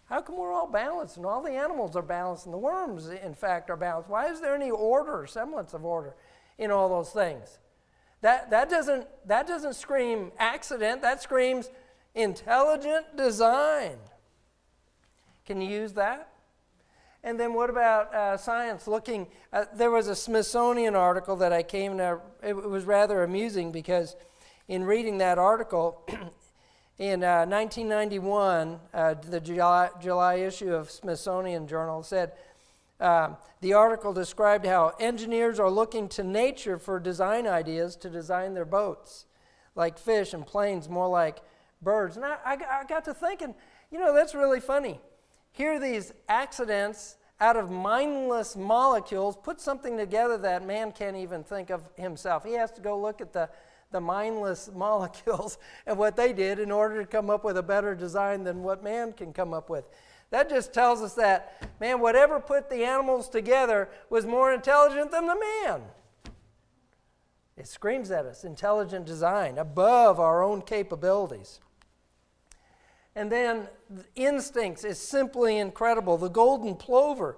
[SPEAKER 1] how come we're all balanced and all the animals are balanced and the worms, in fact, are balanced? Why is there any order, semblance of order in all those things? That doesn't scream accident. That screams intelligent design. Can you use that? And then what about science looking? There was a Smithsonian article that I came to. It was rather amusing because in reading that article, in 1991, the July issue of Smithsonian Journal said, the article described how engineers are looking to nature for design ideas to design their boats, like fish, and planes more like birds. And I got to thinking, you know, that's really funny. Here are these accidents out of mindless molecules put something together that man can't even think of himself. He has to go look at the mindless molecules and what they did in order to come up with a better design than what man can come up with. That just tells us that, man, whatever put the animals together was more intelligent than the man. It screams at us, intelligent design, above our own capabilities. And then instincts is simply incredible. The golden plover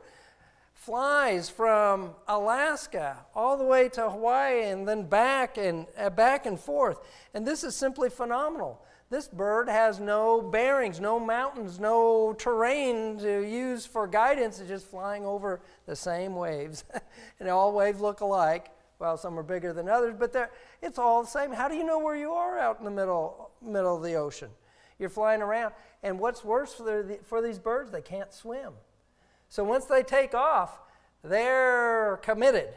[SPEAKER 1] flies from Alaska all the way to Hawaii and then back and forth. And this is simply phenomenal. This bird has no bearings, no mountains, no terrain to use for guidance. It's just flying over the same waves. And all waves look alike. Well, some are bigger than others, but it's all the same. How do you know where you are out in the middle of the ocean? You're flying around. And what's worse for these birds, they can't swim. So once they take off, they're committed.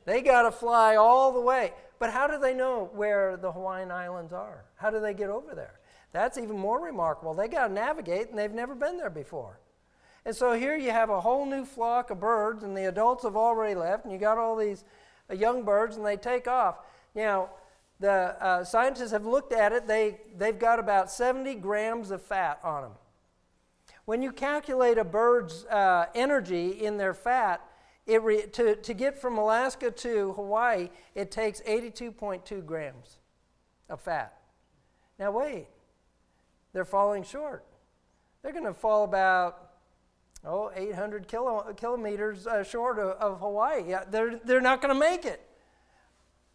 [SPEAKER 1] They got to fly all the way. But how do they know where the Hawaiian Islands are? How do they get over there? That's even more remarkable. They got to navigate, and they've never been there before. And so here you have a whole new flock of birds, and the adults have already left, and you got all these young birds, and they take off. Now, the scientists have looked at it. They've got about 70 grams of fat on them. When you calculate a bird's energy in their fat, to get from Alaska to Hawaii, it takes 82.2 grams of fat. Now wait, they're falling short. They're going to fall about 800 kilometers short of Hawaii. Yeah, they're not going to make it.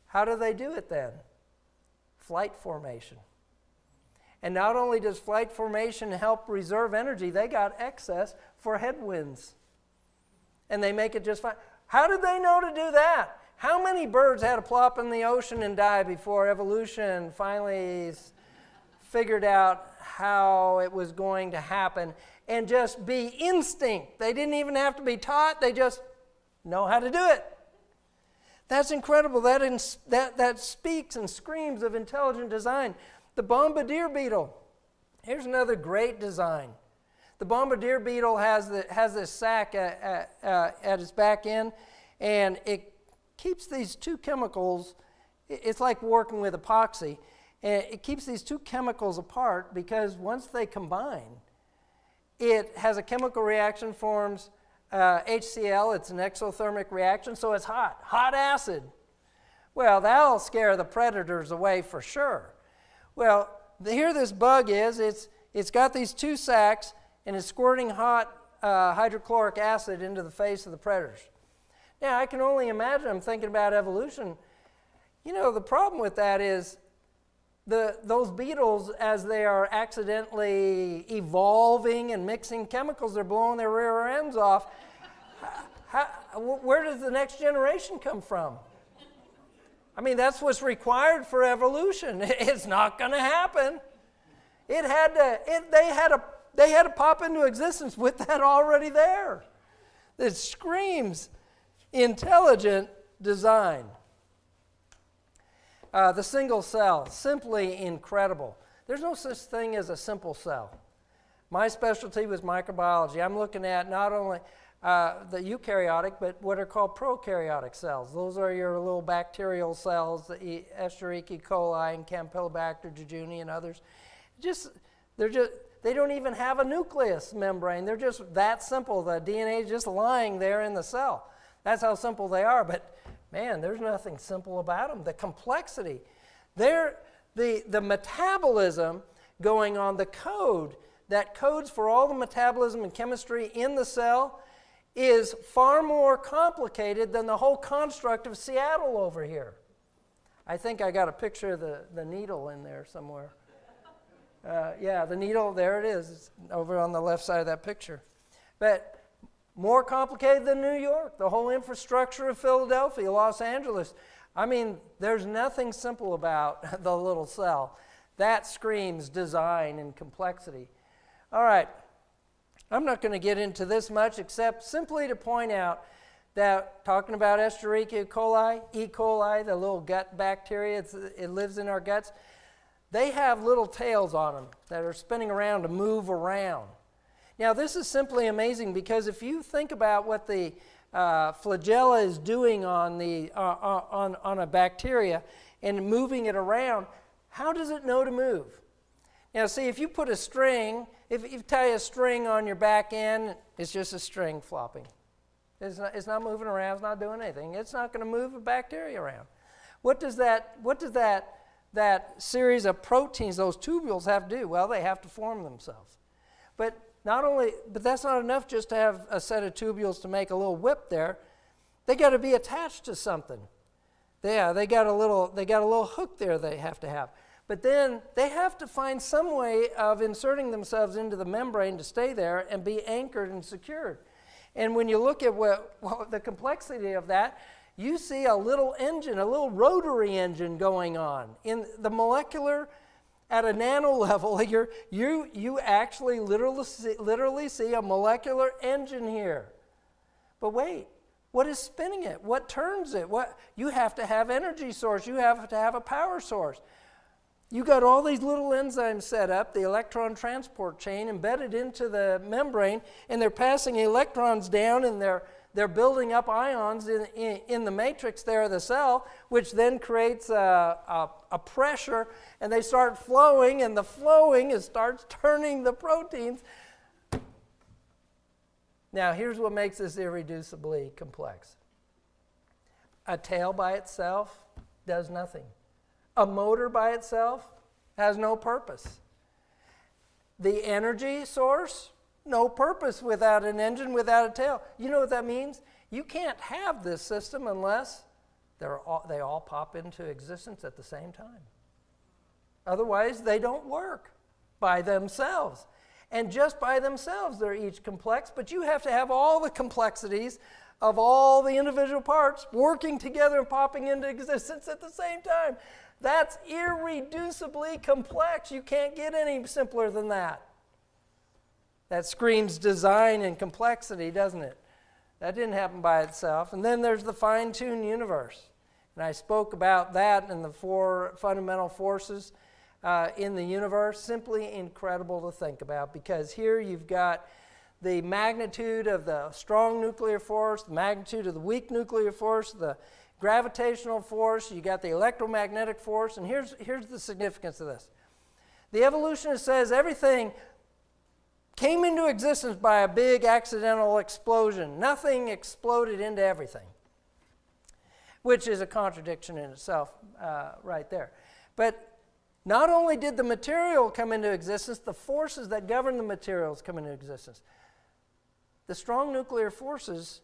[SPEAKER 1] How do they do it then? Flight formation. And not only does flight formation help reserve energy, they got excess for headwinds. And they make it just fine. How did they know to do that? How many birds had to plop in the ocean and die before evolution finally figured out how it was going to happen and just be instinct? They didn't even have to be taught. They just know how to do it. That's incredible. That speaks and screams of intelligent design. The bombardier beetle. Here's another great design. The bombardier beetle has this sac at its back end, and it keeps these two chemicals. It's like working with epoxy. And it keeps these two chemicals apart because once they combine, it has a chemical reaction, forms HCl. It's an exothermic reaction, so it's hot acid. Well, that'll scare the predators away for sure. Well, here this bug is. It's got these two sacs, and it's squirting hot hydrochloric acid into the face of the predators. Now, I can only imagine, I'm thinking about evolution. You know, the problem with that is those beetles, as they are accidentally evolving and mixing chemicals, they're blowing their rear ends off. Where does the next generation come from? I mean, that's what's required for evolution. It's not going to happen. They had to pop into existence with that already there. It screams intelligent design. The single cell, simply incredible. There's no such thing as a simple cell. My specialty was microbiology. I'm looking at not only the eukaryotic, but what are called prokaryotic cells. Those are your little bacterial cells, the Escherichia coli and Campylobacter jejuni and others. They don't even have a nucleus membrane. They're just that simple. The DNA is just lying there in the cell. That's how simple they are. But man, there's nothing simple about them. The complexity, the metabolism going on, the code that codes for all the metabolism and chemistry in the cell is far more complicated than the whole construct of Seattle over here. I think I got a picture of the needle in there somewhere. Yeah, the needle, there it is. It's over on the left side of that picture. But more complicated than New York, the whole infrastructure of Philadelphia, Los Angeles. I mean, there's nothing simple about the little cell. That screams design and complexity. All right, I'm not going to get into this much except simply to point out that talking about Escherichia coli, E. coli, the little gut bacteria, it lives in our guts, they have little tails on them that are spinning around to move around. Now, this is simply amazing because if you think about what the flagella is doing on a bacteria and moving it around, how does it know to move? Now, see, if you put a string, if you tie a string on your back end, it's just a string flopping. It's not moving around. It's not doing anything. It's not going to move a bacteria around. What does that series of proteins, those tubules, have to do? Well, they have to form themselves. But that's not enough just to have a set of tubules to make a little whip there. They got to be attached to something. Yeah, they got a little hook there they have to have. But then they have to find some way of inserting themselves into the membrane to stay there and be anchored and secured. And when you look at the complexity of that, you see a little engine, a little rotary engine going on. In the molecular, at a nano level, you actually literally see a molecular engine here. But wait, what is spinning it? What turns it? You have to have energy source. You have to have a power source. You got all these little enzymes set up, the electron transport chain embedded into the membrane, and they're passing electrons down, and they're building up ions in the matrix there of the cell, which then creates a pressure, and they start flowing, and the flowing starts turning the proteins. Now, here's what makes this irreducibly complex. A tail by itself does nothing. A motor by itself has no purpose. The energy source, no purpose without an engine, without a tail. You know what that means? You can't have this system unless they all pop into existence at the same time. Otherwise, they don't work by themselves. And just by themselves, they're each complex, but you have to have all the complexities of all the individual parts working together and popping into existence at the same time. That's irreducibly complex. You can't get any simpler than that. That screams design and complexity, doesn't it? That didn't happen by itself. And then there's the fine-tuned universe. And I spoke about that and the 4 fundamental forces in the universe. Simply incredible to think about, because here you've got the magnitude of the strong nuclear force, the magnitude of the weak nuclear force, the gravitational force, you got the electromagnetic force, and here's the significance of this. The evolutionist says everything came into existence by a big accidental explosion. Nothing exploded into everything, which is a contradiction in itself right there. But not only did the material come into existence, the forces that govern the materials come into existence. The strong nuclear forces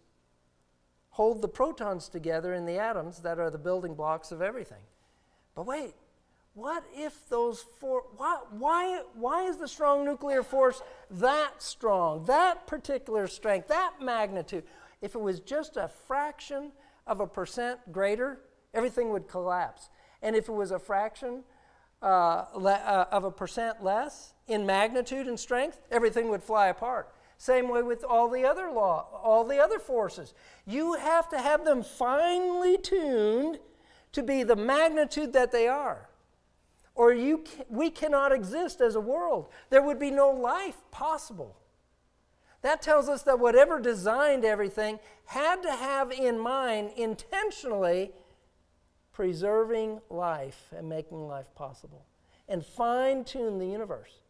[SPEAKER 1] hold the protons together in the atoms that are the building blocks of everything. But wait, what if those why is the strong nuclear force that strong, that particular strength, that magnitude? If it was just a fraction of a percent greater, everything would collapse. And if it was a fraction of a percent less in magnitude and strength, everything would fly apart. Same way with all the other forces. You have to have them finely tuned to be the magnitude that they are. Or we cannot exist as a world. There would be no life possible. That tells us that whatever designed everything had to have in mind intentionally preserving life and making life possible, and fine-tune the universe.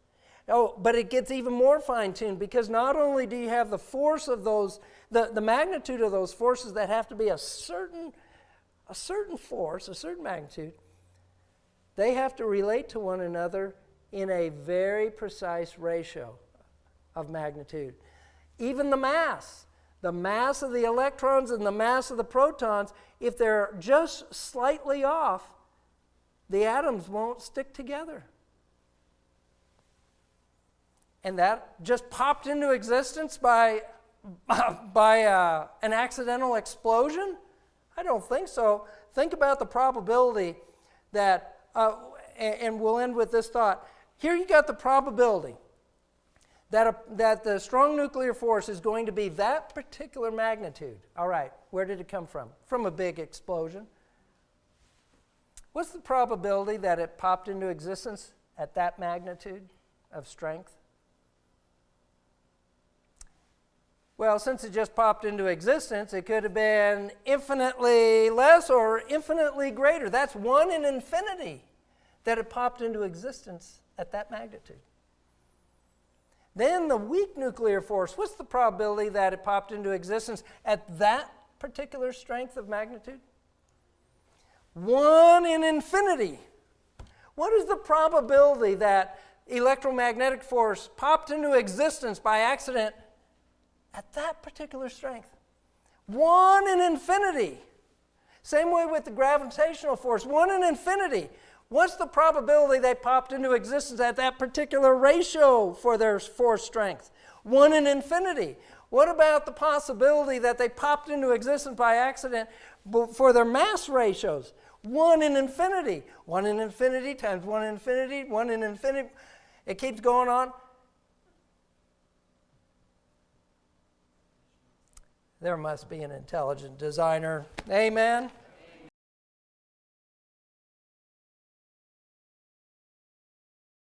[SPEAKER 1] Oh, but it gets even more fine-tuned, because not only do you have the force of those, the magnitude of those forces that have to be a certain force, a certain magnitude, they have to relate to one another in a very precise ratio of magnitude. Even the mass of the electrons and the mass of the protons, if they're just slightly off, the atoms won't stick together. And that just popped into existence by an accidental explosion? I don't think so. Think about the probability that, and we'll end with this thought. Here you got the probability that the strong nuclear force is going to be that particular magnitude. All right, where did it come from? From a big explosion. What's the probability that it popped into existence at that magnitude of strength? Well, since it just popped into existence, it could have been infinitely less or infinitely greater. That's 1 in infinity that it popped into existence at that magnitude. Then the weak nuclear force, what's the probability that it popped into existence at that particular strength of magnitude? 1 in infinity. What is the probability that electromagnetic force popped into existence by accident at that particular strength? 1 in infinity. Same way with the gravitational force, 1 in infinity. What's the probability they popped into existence at that particular ratio for their force strength? 1 in infinity. What about the possibility that they popped into existence by accident for their mass ratios? 1 in infinity. 1 in infinity times 1 in infinity, 1 in infinity. It keeps going on. There must be an intelligent designer. Amen.